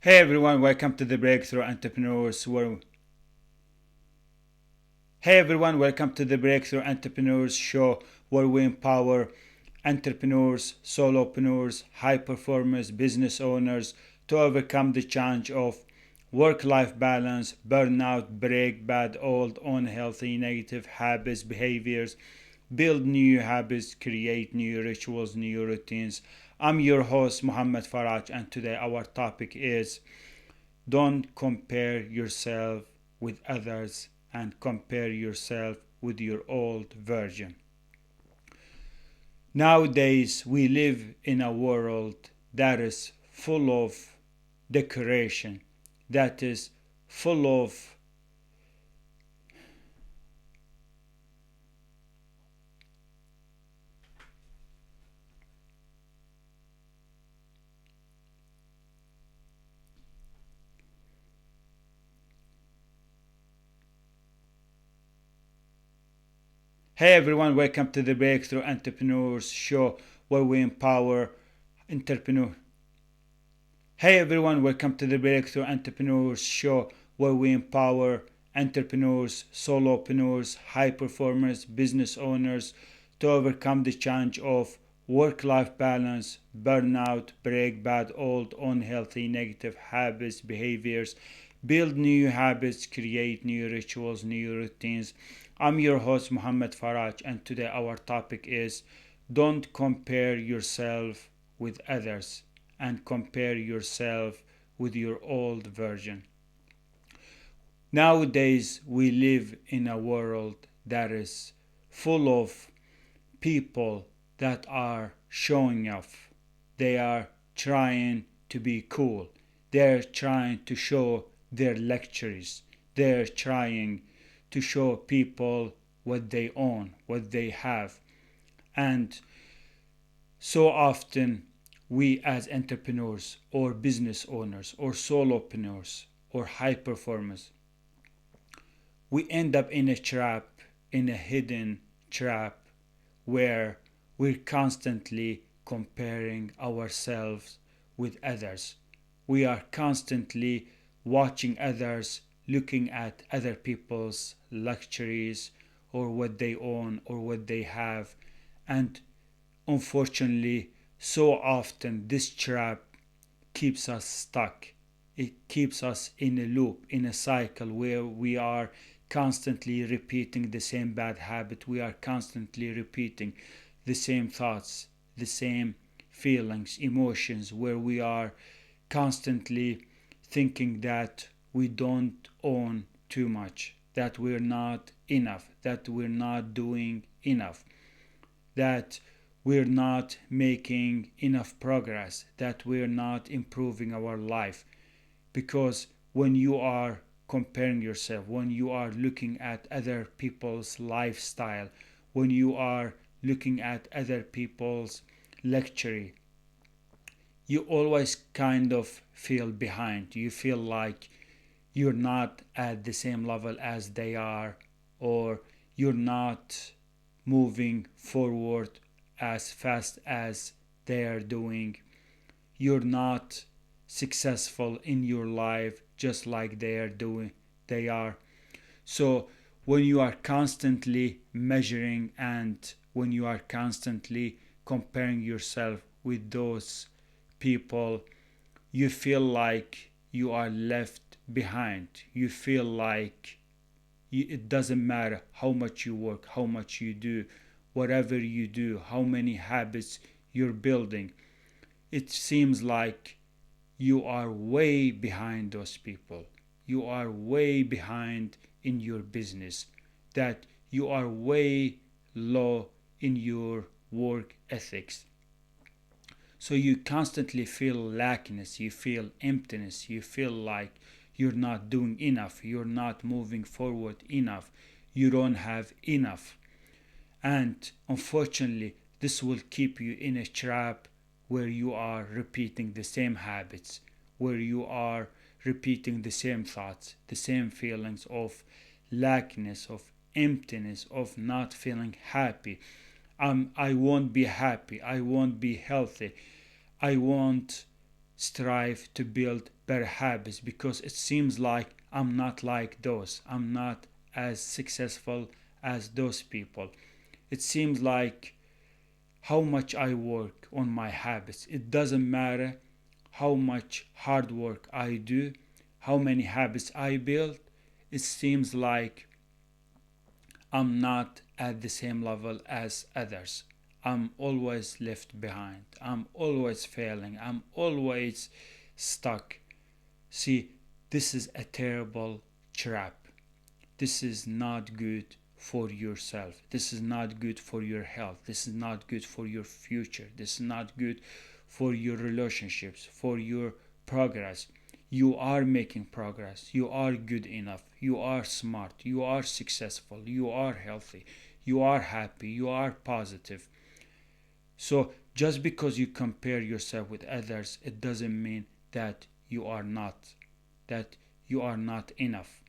Hey everyone, welcome to the Breakthrough Entrepreneurs Show. Where we empower entrepreneurs, solopreneurs, high performers, business owners to overcome the challenge of work-life balance, burnout, break bad old unhealthy negative habits, behaviors, build new habits, create new rituals, new routines. I'm your host Muhammad Faraj, and today our topic is don't compare yourself with others and compare yourself with your old version. Nowadays, we live in a world that is full of decoration, that is full of Hey everyone, welcome to the Breakthrough Entrepreneurs Show where we empower entrepreneurs. Hey everyone, welcome to the Breakthrough Entrepreneurs Show where we empower entrepreneurs, solopreneurs, high performers, business owners to overcome the challenge of work life balance, burnout, break bad old unhealthy negative habits, behaviors, build new habits, create new rituals, new routines. I'm your host Muhammad Faraj, and today our topic is don't compare yourself with others and compare yourself with your old version. Nowadays, we live in a world that is full of people that are showing off. They are trying to be cool. They're trying to show their luxuries. They're trying to show people what they own, what they have. And so often, we as entrepreneurs or business owners or solopreneurs or high performers, we end up in a trap, in a hidden trap where we're constantly comparing ourselves with others. We are constantly watching others, looking at other people's luxuries or what they own or what they have. And unfortunately, so often this trap keeps us stuck. It keeps us in a loop, in a cycle where we are constantly repeating the same bad habit. We are constantly repeating the same thoughts, the same feelings, emotions, where we are constantly thinking that we don't own too much, that we're not enough, that we're not doing enough, that we're not making enough progress, that we're not improving our life. Because when you are comparing yourself, when you are looking at other people's lifestyle, when you are looking at other people's luxury, you always kind of feel behind. You feel like you're not at the same level as they are, or you're not moving forward as fast as they are doing. You're not successful in your life just like they are. So when you are constantly measuring and when you are constantly comparing yourself with those people, you feel like you are left behind. You feel like it doesn't matter how much you work, how much you do, whatever you do, how many habits you're building. It seems like you are way behind those people. You are way behind in your business, that you are way low in your work ethics. So you constantly feel lackness, you feel emptiness, you feel like you're not doing enough, you're not moving forward enough, you don't have enough. And unfortunately, this will keep you in a trap where you are repeating the same habits, where you are repeating the same thoughts, the same feelings of lackness, of emptiness, of not feeling happy. I won't be happy. I won't be healthy. I won't strive to build better habits because it seems like I'm not like those. I'm not as successful as those people. It seems like how much I work on my habits. It doesn't matter how much hard work I do, how many habits I build. It seems like I'm not at the same level as others. I'm always left behind. I'm always failing. I'm always stuck. See, this is a terrible trap. This is not good for yourself. This is not good for your health. This is not good for your future. This is not good for your relationships, for your progress. You are making progress. You are good enough. You are smart. You are successful. You are healthy. You are happy. You are positive. So just because you compare yourself with others, it doesn't mean that you are not, that you are not enough.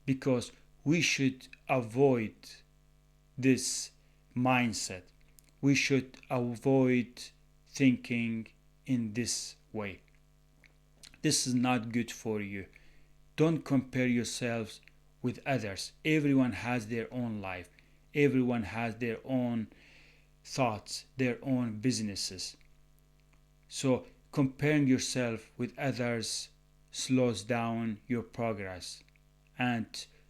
Because we should avoid this mindset. We should avoid thinking in this way. This is not good for you. Don't compare yourselves with others. Everyone has their own life. Everyone has their own thoughts, their own businesses. So comparing yourself with others slows down your progress and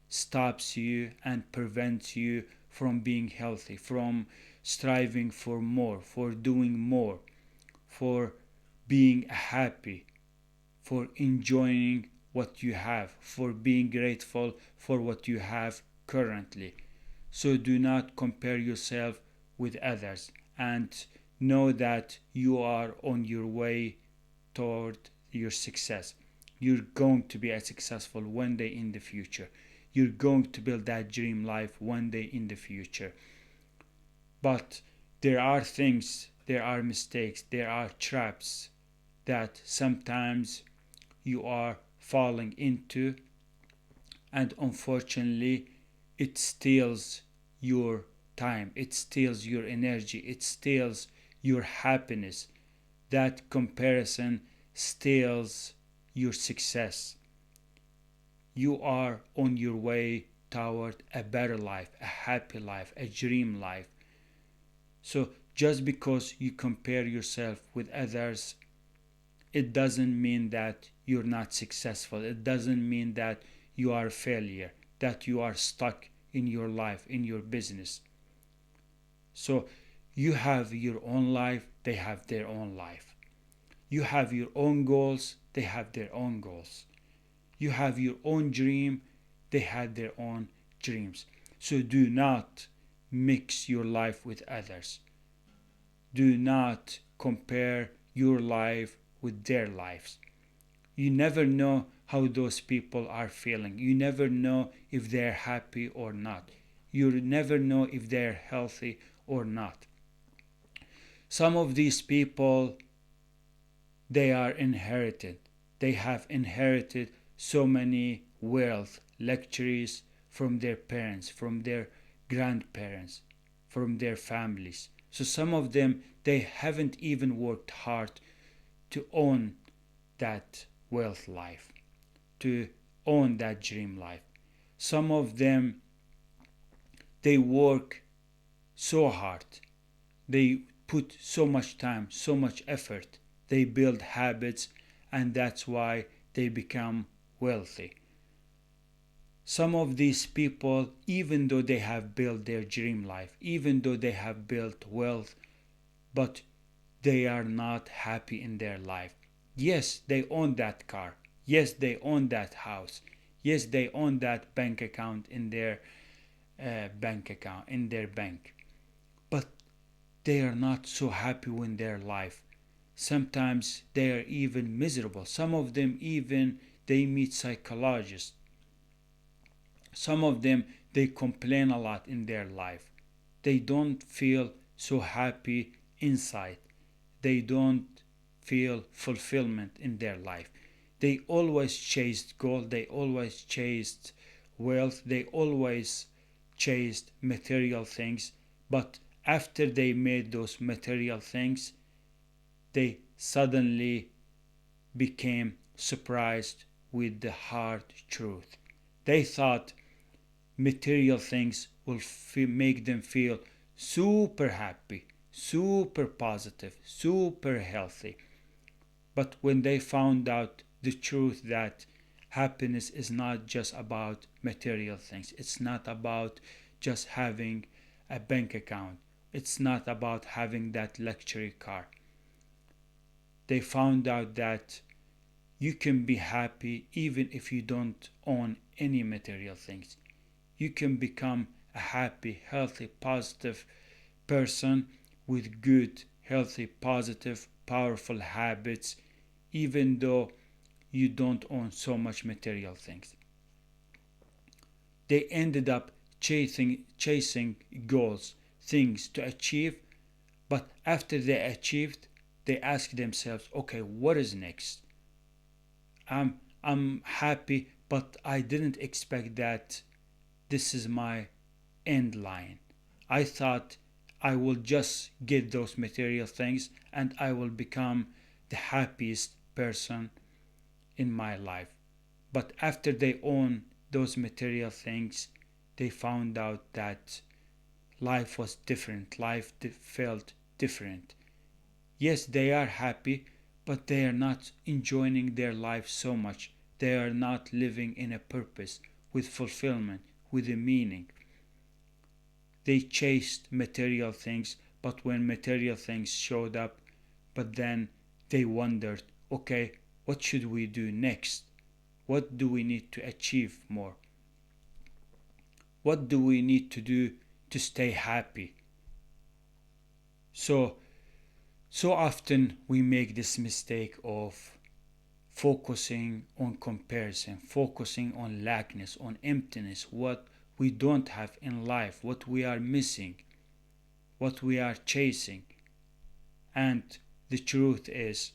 stops you and prevents you from being healthy, from striving for more, for doing more, for being happy, for enjoying what you have, for being grateful for what you have currently. So do not compare yourself with others and know that you are on your way toward your success. You're going to be a successful one day in the future. You're going to build that dream life one day in the future. But there are things, there are mistakes, there are traps that sometimes you are falling into, and unfortunately, it steals your time, it steals your energy, it steals your happiness. That comparison steals your success. You are on your way toward a better life, a happy life, a dream life. So just because you compare yourself with others, it doesn't mean that you're not successful. It doesn't mean that you are a failure, that you are stuck in your life, in your business. So you have your own life, they have their own life. You have your own goals, they have their own goals. You have your own dream, they had their own dreams. So do not mix your life with others. Do not compare your life with their lives. You never know how those people are feeling. You never know if they're happy or not. You never know if they're healthy or not. Some of these people, they are inherited. They have inherited so many wealth, luxuries from their parents, from their grandparents, from their families. So some of them, they haven't even worked hard to own that wealth life, to own that dream life. Some of them, they work so hard, they put so much time, so much effort, they build habits, and that's why they become wealthy. Some of these people, even though they have built their dream life, even though they have built wealth, but they are not happy in their life. Yes, they own that car. Yes, they own that house. Yes, they own that bank account in their bank. But they are not so happy with their life. Sometimes they are even miserable. Some of them even they meet psychologists. Some of them they complain a lot in their life. They don't feel so happy inside. They don't feel fulfillment in their life. They always chased gold, they always chased wealth, they always chased material things, but after they made those material things, they suddenly became surprised with the hard truth. They thought material things will make them feel super happy, super positive, super healthy. But when they found out the truth that happiness is not just about material things, it's not about just having a bank account, it's not about having that luxury car. They found out that you can be happy even if you don't own any material things. You can become a happy, healthy, positive person with good, healthy, positive, powerful habits, even though you don't own so much material things. They ended up chasing goals, things to achieve, but after they achieved, they asked themselves, okay, what is next? I'm happy, but I didn't expect that this is my end line. I thought I will just get those material things and I will become the happiest person in my life. But after they own those material things, they found out that life was different. Life felt different. Yes, they are happy, but they are not enjoying their life so much. They are not living in a purpose, with fulfillment, with a meaning. They chased material things, but when material things showed up, but then they wondered, okay, what should we do next? What do we need to achieve more? What do we need to do to stay happy? So often we make this mistake of focusing on comparison, focusing on lackness, on emptiness, what we don't have in life, what we are missing, what we are chasing. And the truth is,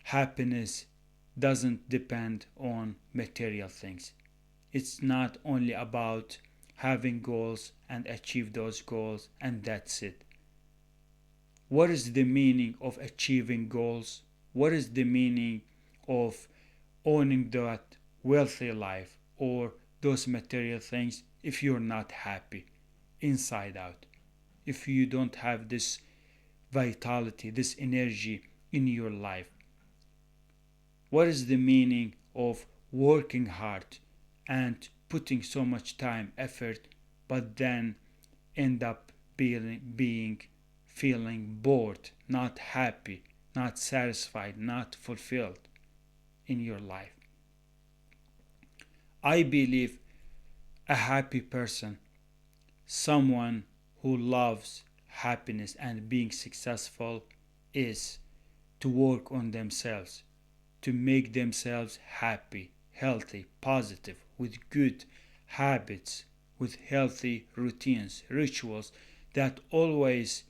happiness doesn't depend on material things. It's not only about having goals and achieve those goals and that's it. What is the meaning of achieving goals? What is the meaning of owning that wealthy life or those material things if you're not happy inside out? If you don't have this vitality, this energy in your life? What is the meaning of working hard and putting so much time, effort, but then end up being feeling bored, not happy, not satisfied, not fulfilled in your life? I believe a happy person, someone who loves happiness and being successful, is to work on themselves, to make themselves happy, healthy, positive, with good habits, with healthy routines, rituals that always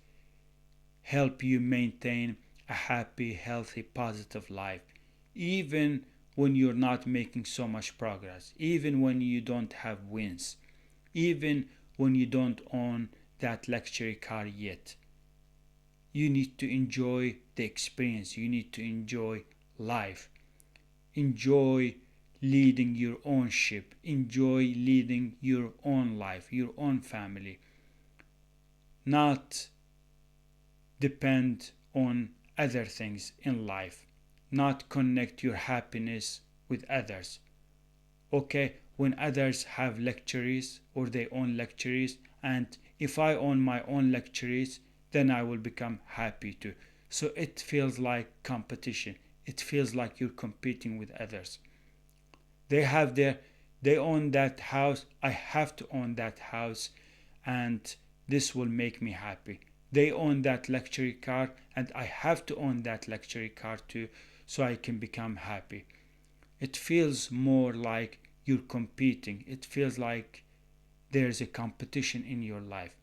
help you maintain a happy, healthy, positive life, even when you're not making so much progress, even when you don't have wins, even when you don't own that luxury car yet. You need to enjoy the experience, you need to enjoy life, enjoy leading your own ship, enjoy leading your own life, your own family, not depend on other things in life, not connect your happiness with others. Okay, when others have luxuries or they own luxuries, and if I own my own luxuries, then I will become happy too. So it feels like competition. It feels like you're competing with others. They have their, they own that house, I have to own that house, and this will make me happy. They own that luxury car and I have to own that luxury car too, so I can become happy. It feels more like you're competing. It feels like there's a competition in your life.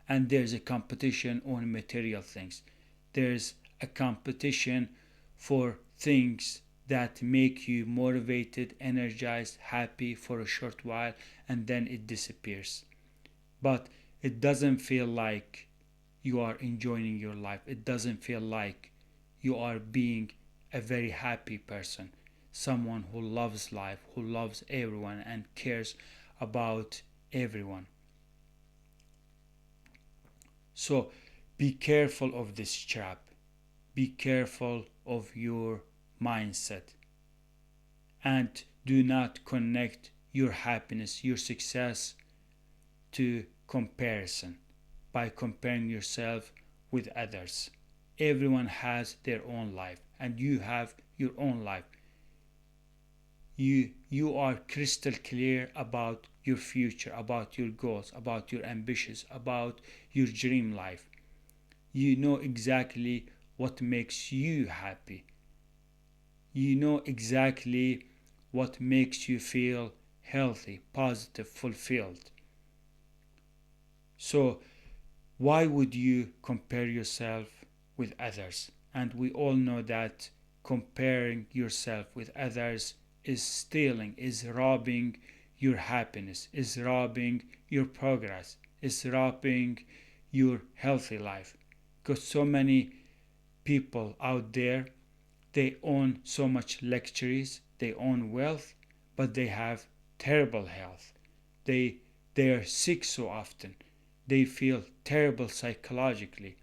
And there's a competition on material things. There's a competition for things that make you motivated, energized, happy for a short while, and then it disappears. But it doesn't feel like you are enjoying your life. It doesn't feel like you are being a very happy person, someone who loves life, who loves everyone and cares about everyone. So be careful of this trap. Be careful of your mindset, and do not connect your happiness, your success to comparison by comparing yourself with others. Everyone has their own life and you have your own life. You are crystal clear about your future, about your goals, about your ambitions, about your dream life. You know exactly what makes you happy. You know exactly what makes you feel healthy, positive, fulfilled. So why would you compare yourself with others? And we all know that comparing yourself with others is stealing, is robbing your happiness, is robbing your progress, is robbing your healthy life. Because so many people out there, they own so much luxuries, they own wealth, but they have terrible health. They they are sick so often. They feel terrible psychologically.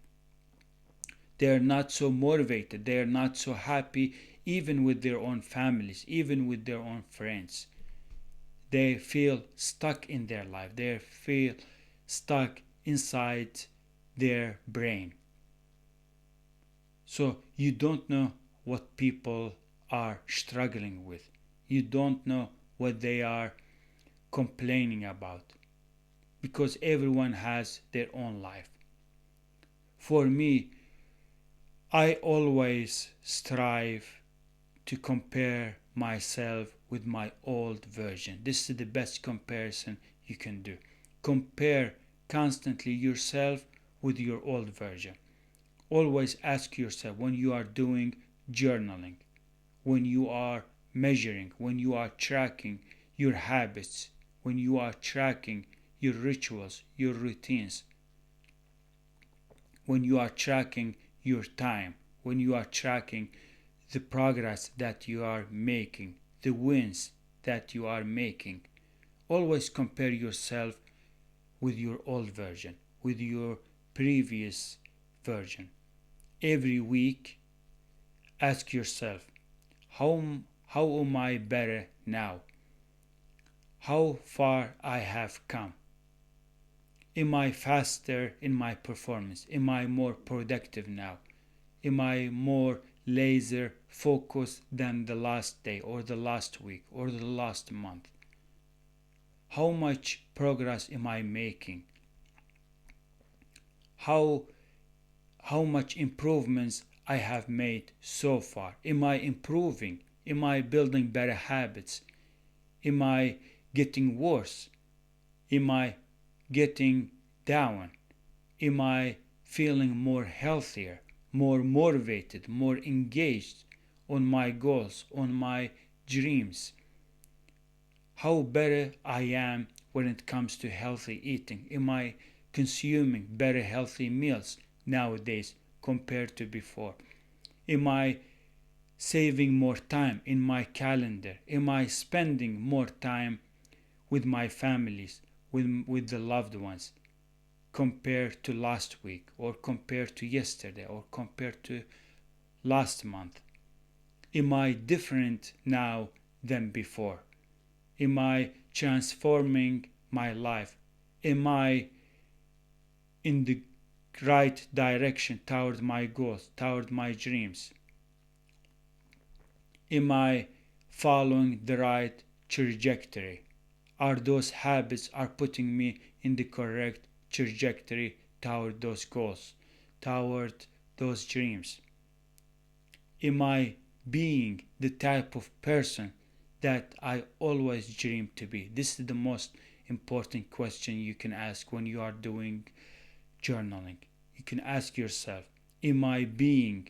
They are not so motivated. They are not so happy even with their own families, even with their own friends. They feel stuck in their life. They feel stuck inside their brain. So you don't know what people are struggling with. You don't know what they are complaining about, because everyone has their own life. For me, I always strive to compare myself with my old version. This is the best comparison you can do. Compare constantly yourself with your old version. Always ask yourself when you are doing journaling, when you are measuring, when you are tracking your habits, when you are tracking your rituals, your routines, when you are tracking your time, when you are tracking the progress that you are making, the wins that you are making. Always compare yourself with your old version, with your previous version. Every week, ask yourself, how, how am I better now? How far I have come? Am I faster in my performance? Am I more productive now? Am I more laser focused than the last day or the last week or the last month? How much progress am I making? How how much improvements I have made so far? Am I improving? Am I building better habits? Am I getting worse? Am I getting down? Am I feeling more healthier, more motivated, more engaged on my goals, on my dreams? How better I am when it comes to healthy eating? Am I consuming better healthy meals nowadays compared to before? Am I saving more time in my calendar? Am I spending more time with my families, with the loved ones, compared to last week or compared to yesterday or compared to last month? Am I different now than before? Am I transforming my life? Am I in the right direction toward my goals, toward my dreams? Am I following the right trajectory? Are those habits are putting me in the correct trajectory toward those goals, toward those dreams? Am I being the type of person that I always dreamed to be? This is the most important question you can ask when you are doing journaling. You can ask yourself, am I being,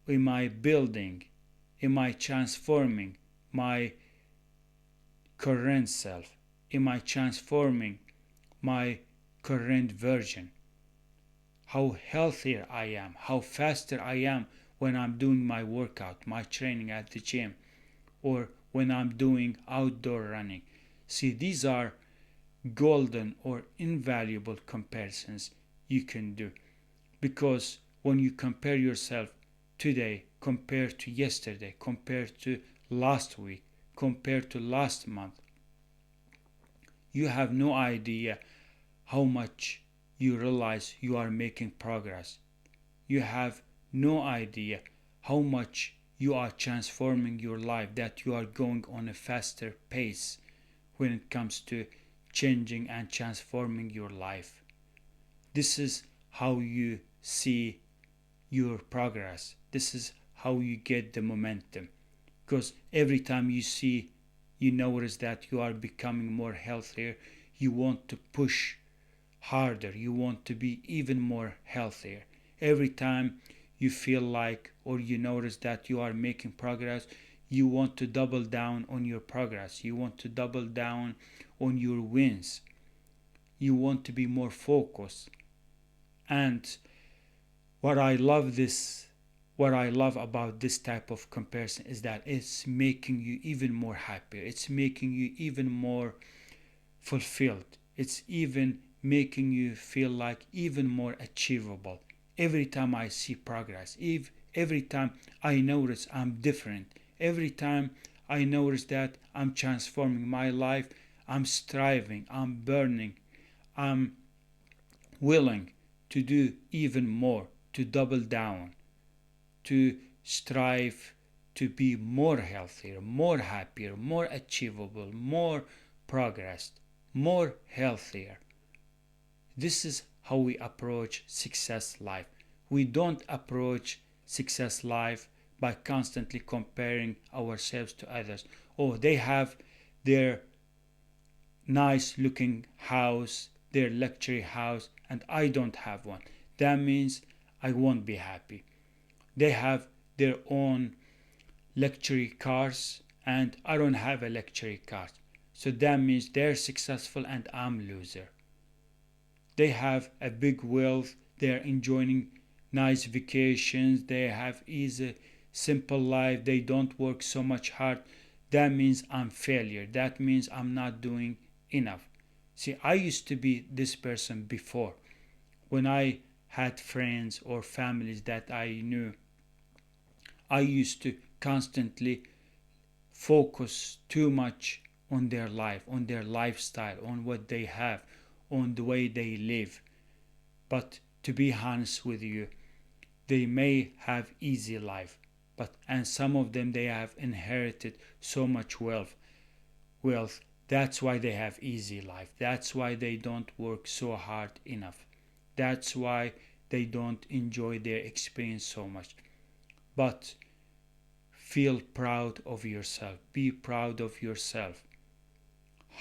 am I building, am I transforming my current self? Am I transforming my current version? How healthier I am, how faster I am when I'm doing my workout, my training at the gym, or when I'm doing outdoor running. See, these are golden or invaluable comparisons you can do, because when you compare yourself today compared to yesterday, compared to last week, compared to last month, you have no idea how much you realize you are making progress. You have no idea how much you are transforming your life, that you are going on a faster pace when it comes to changing and transforming your life. This is how you see your progress. This is how you get the momentum. Because every time you notice that you are becoming more healthier, you want to push harder. You want to be even more healthier. Every time you feel like, or you notice that you are making progress, you want to double down on your progress. You want to double down on your wins. You want to be more focused. And what I love about this type of comparison is that it's making you even more happier. It's making you even more fulfilled. It's even making you feel like even more achievable. Every time I see progress, every time I notice I'm different, every time I notice that I'm transforming my life, I'm striving, I'm burning, I'm willing to do even more, to double down, to strive to be more healthier, more happier, more achievable, more progressed, more healthier. This is how we approach success life. We don't approach success life by constantly comparing ourselves to others. Oh, they have their nice looking house, their luxury house, and I don't have one. That means I won't be happy. They have their own luxury cars and I don't have a luxury car. So that means they're successful and I'm loser. They have a big wealth, they're enjoying nice vacations, they have easy simple life, they don't work so much hard. That means I'm failure. That means I'm not doing enough. See, I used to be this person before. When I had friends or families that I knew, I used to constantly focus too much on their life, on their lifestyle, on what they have, on the way they live. But to be honest with you, they may have easy life, and some of them they have inherited so much wealth. That's why they have easy life. That's why they don't work so hard enough. That's why they don't enjoy their experience so much. But feel proud of yourself. Be proud of yourself.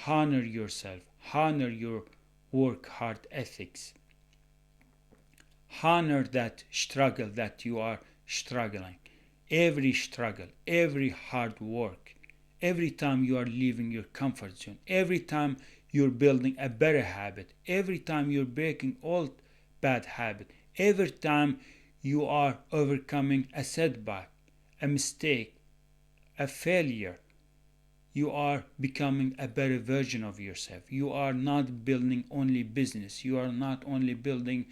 Honor yourself. Honor your work hard ethics. Honor that struggle that you are struggling. Every struggle, every hard work, every time you are leaving your comfort zone, every time you're building a better habit, every time you're breaking old bad habit, every time you are overcoming a setback, a mistake, a failure, you are becoming a better version of yourself. You are not building only business. You are not only building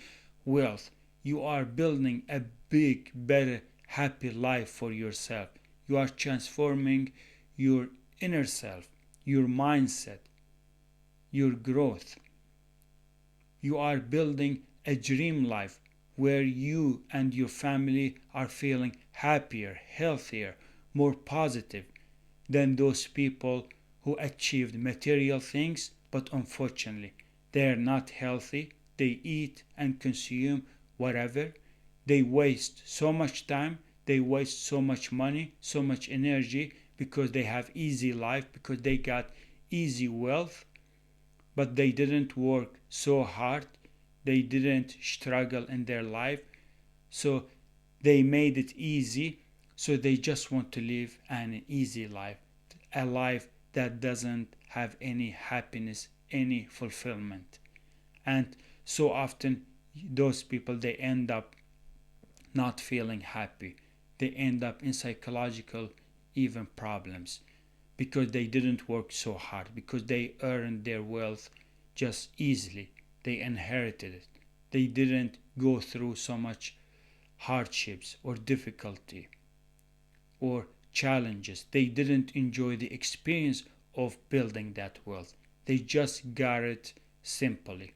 wealth. You are building a big, better, happy life for yourself. You are transforming your inner self, your mindset, your growth. You are building a dream life where you and your family are feeling happier, healthier, more positive than those people who achieved material things, but unfortunately they are not healthy. They eat and consume whatever. They waste so much time, they waste so much money, so much energy because they have easy life, because they got easy wealth, but they didn't work so hard. They didn't struggle in their life. So they made it easy. So they just want to live an easy life, a life that doesn't have any happiness, any fulfillment. And so often those people they end up not feeling happy. they end up in psychological even problems because they didn't work so hard, because they earned their wealth just easily. They inherited it. They didn't go through so much hardships or difficulty or challenges. They didn't enjoy the experience of building that wealth. They just got it simply.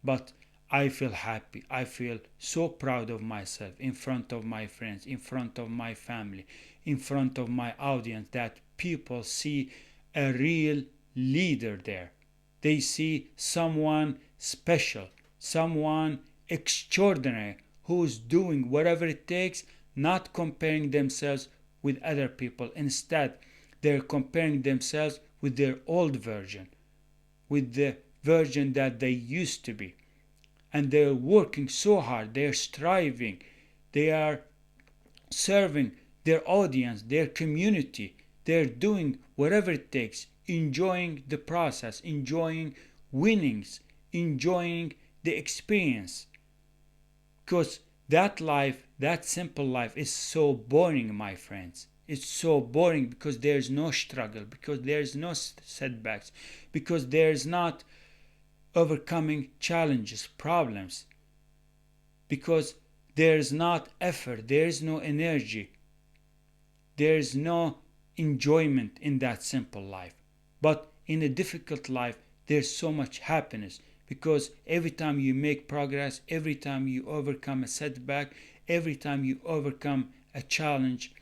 But I feel happy. I feel so proud of myself in front of my friends, in front of my family, in front of my audience, that people see a real leader there. They see someone special, someone extraordinary who's doing whatever it takes, not comparing themselves with other people. Instead, they're comparing themselves with their old version, with the version that they used to be. And they're working so hard, they're striving, they are serving their audience, their community. They're doing whatever it takes, enjoying the process, enjoying winnings, enjoying the experience. Because that life, that simple life, is so boring, my friends. It's so boring because there's no struggle, because there's no setbacks, because there's not overcoming challenges, problems, because there's not effort, there's no energy, there's no enjoyment in that simple life. But in a difficult life, there's so much happiness because every time you make progress, every time you overcome a setback, every time you overcome a challenge,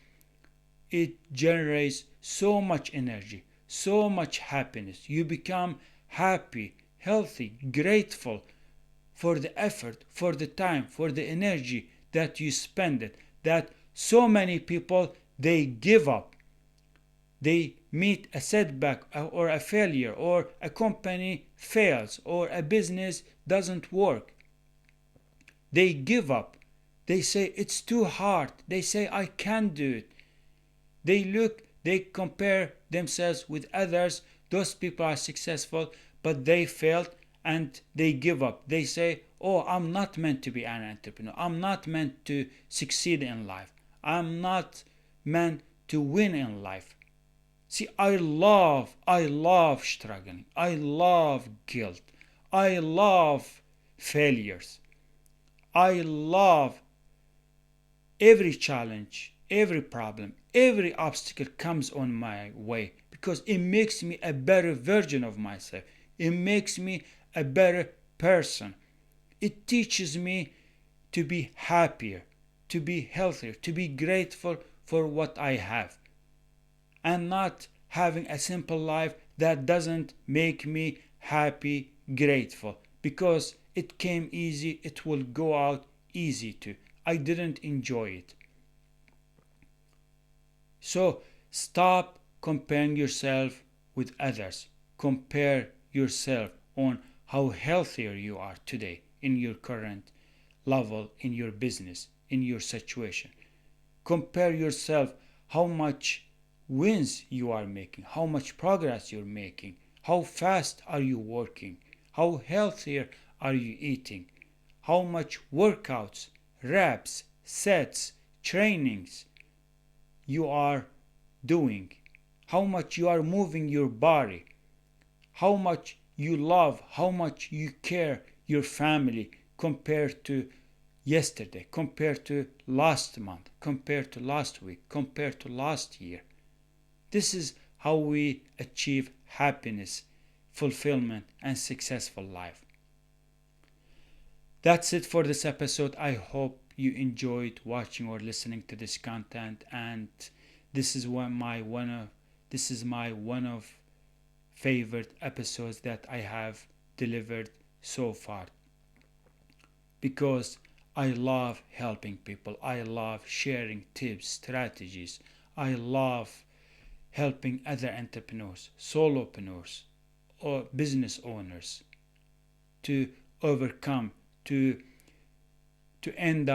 it generates so much energy, so much happiness. You become happy, healthy, grateful for the effort, for the time, for the energy that you spend it. That so many people, they give up. They meet a setback or a failure, or a company fails, or a business doesn't work. They give up. They say it's too hard. They say I can't do it. They compare themselves with others. Those people are successful, but they failed and they give up. They say, oh, I'm not meant to be an entrepreneur. I'm not meant to succeed in life. I'm not meant to win in life. See, I love struggling. I love guilt. I love failures. I love every challenge, every problem, every obstacle comes on my way because it makes me a better version of myself. It makes me a better person. It teaches me to be happier, to be healthier, to be grateful for what I have, and not having a simple life that doesn't make me happy, grateful, because it came easy, it will go out easy too. I didn't enjoy it. So stop comparing yourself with others. Compare yourself on how healthier you are today in your current level, in your business, in your situation. Compare yourself how much wins you are making, how much progress you're making, how fast are you working, how healthier are you eating, how much workouts, reps, sets, trainings you are doing, how much you are moving your body, how much you love, how much you care your family compared to yesterday, compared to last month, compared to last week, compared to last year. This is how we achieve happiness, fulfillment, and successful life. That's it for this episode. I hope you enjoyed watching or listening to this content, and this is my one of favorite episodes that I have delivered so far, because I love helping people. I love sharing tips, strategies. I love helping other entrepreneurs, solopreneurs, or business owners to overcome, to end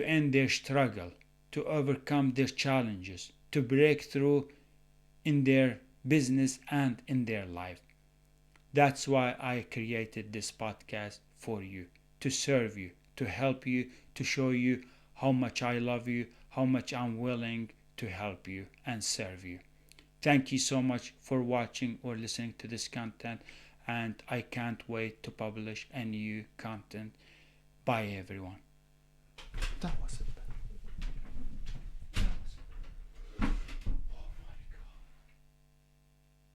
their struggle, to overcome their challenges, to break through in their business and in their life. That's why I created this podcast for you, to serve you, to help you, to show you how much I love you, how much I'm willing to help you and serve you. Thank you so much for watching or listening to this content, and I can't wait to publish a new content. Bye everyone. That was it.